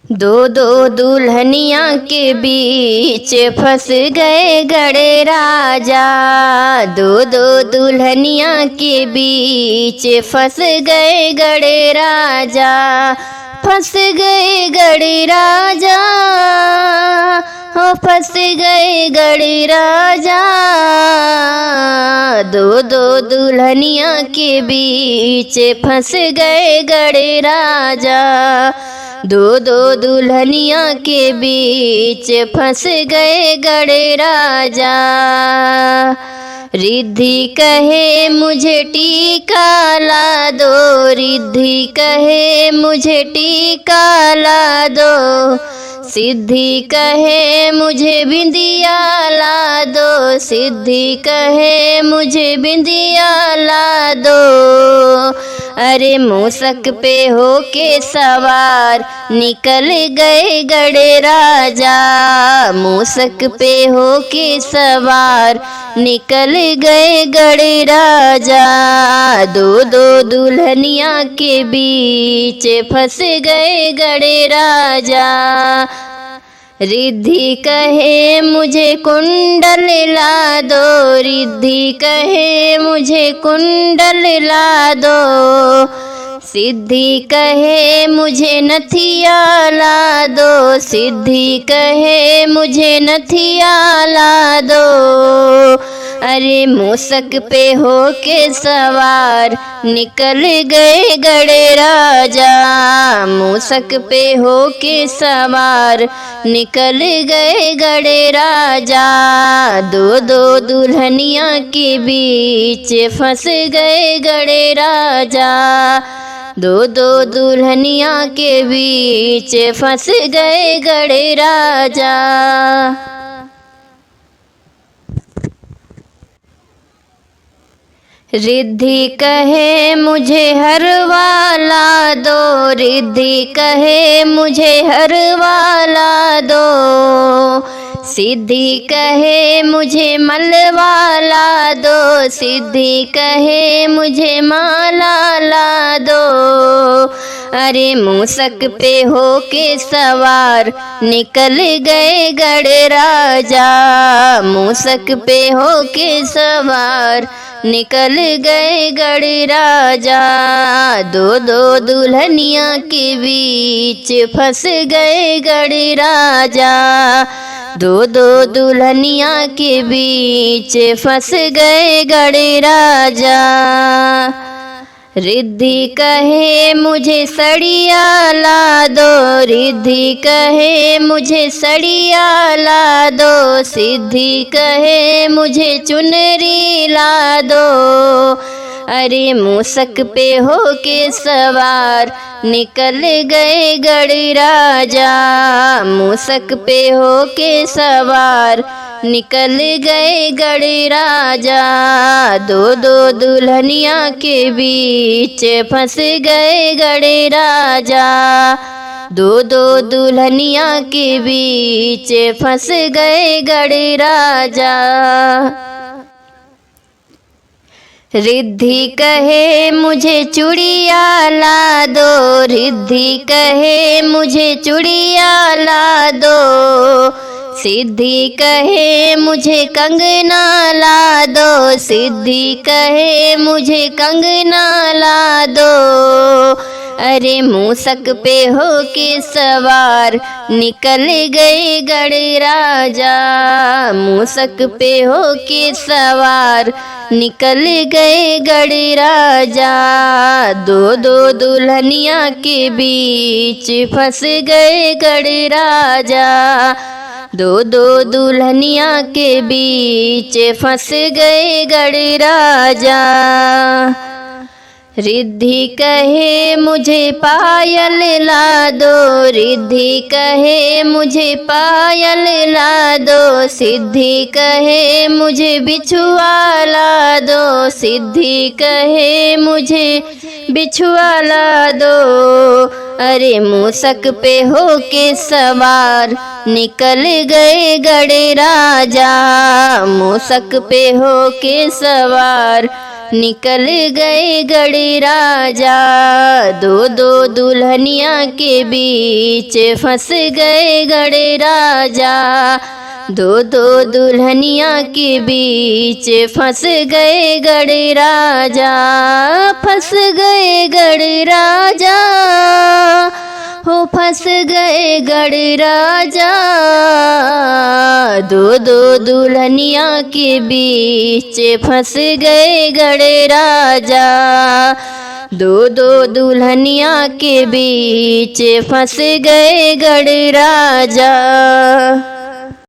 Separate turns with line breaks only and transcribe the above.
दो दो दुल्हनिया के बीच फंस गए गड़े राजा। दो दो दुल्हनिया के बीच फंस गए गड़े राजा। फंस गए गड़े राजा, हो फंस गए गड़े राजा। दो दो दुल्हनिया के बीच फंस गए गड़े राजा। दो दो दुल्हनिया के बीच फंस गए गड़े राजा। रिद्धि कहे मुझे टीका ला दो, रिद्धि कहे मुझे टीका ला दो। सिद्धि कहे मुझे बिंदिया ला दो, सिद्धि कहे मुझे बिंदिया ला दो। अरे मूसक पे होके सवार निकल गए गड़े राजा। मूसक पे होके सवार निकल गए गड़े राजा। दो दो दुल्हनिया के बीच फंस गए गड़े राजा। रिद्धि कहे मुझे कुंडल ला दो, रिद्धि कहे मुझे कुंडल ला दो। सिद्धि कहे मुझे नथिया ला दो, सिद्धि कहे मुझे नथिया ला दो। अरे मूसक पे होके सवार निकल गए गड़े राजा। मूसक पे होके सवार निकल गए गड़े राजा। दो दो दुल्हनिया के बीच फंस गए गड़े राजा। दो दो दुल्हनिया के बीच फंस गए गड़े राजा। रिद्धि कहे मुझे हरवा ला दो, रिद्धि कहे मुझे हरवा ला दो। सिद्धि कहे मुझे मलवा ला दो, सिद्धि कहे मुझे माला ला दो। अरे मूसक पे होके सवार निकल गए गड़े राजा। मूसक पे होके सवार निकल गए गड़े राजा। दो दो दुल्हनिया के बीच फंस गए गड़े राजा। दो दो दुल्हनिया के बीच फंस गए गड़े राजा। रिद्धि कहे मुझे सड़िया ला दो, रिद्धि कहे मुझे सड़िया ला दो। सिद्धि कहे मुझे चुनरी ला दो। अरे मूसक पे होके सवार निकल गए गड़े राजा। मूसक पे होके सवार निकल गए गड़े राजा। दो दो दुल्हनिया के बीच फंस गए गड़े राजा। दो दो दुल्हनिया के बीच फंस गए गड़े राजा। रिद्धि कहे मुझे चूड़िया ला दो, रिद्धि कहे मुझे चूड़िया ला दो। सिद्धि कहे मुझे कंगना ला दो, सिद्धि कहे मुझे कंगना ला दो। अरे मूसक पे होके सवार निकल गए गड़े राजा। मूसक पे होके सवार निकल गए गड़े राजा। दो दो दुल्हनिया के बीच फंस गए गड़े राजा। दो दो दुल्हनिया के बीच फंस गए गड़े राजा। रिद्धि कहे मुझे पायल ला दो, रिद्धि कहे मुझे पायल ला दो। सिद्धि कहे मुझे बिछुआ ला दो, सिद्धि कहे मुझे बिछुआ ला दो। अरे मूसक पे होके सवार निकल गए गड़े राजा। मूसक पे होके सवार निकल गए गड़े राजा। दो दो दुल्हनिया के बीच फंस गए गड़े राजा। दो दो दुल्हनिया के बीच फंस गए गड़े राजा। फंस गए गड़े राजा, हो फंस गए गड़े राजा। दो दो दुल्हनिया के बीच फंस गए गड़े राजा। दो दो दुल्हनिया के बीच फंस गए गड़े राजा।